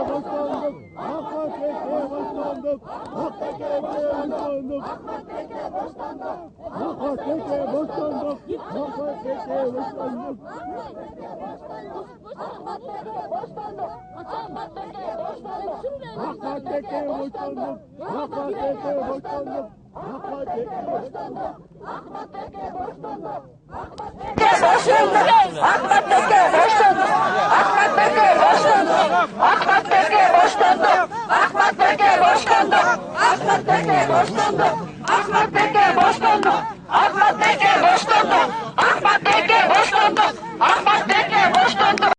başlandık. Ahmet Bekir'e başlandık. Ahmet Bekir'e başlandık. Ahmet Bekir'e başlandık. Ahmet Bekir'e başlandık. Ahmet Bekir'e başlandık. Ahmet Bekir'e başlandık. Ahmet Bekir'e başlandık. Ahmet Bekir'e başlandık. Ahmet Bekir'e başlandık. Ahmet Bekir'e başlandık. Ahmet Bekir'e başlandık. Ahmet Bekir'e başlandık. Ahmet Bekir'e başlandık. Ahmet Bekir'e başlandık. Ahmet Bekir'e başlandık. Ahmet Bekir'e başlandık.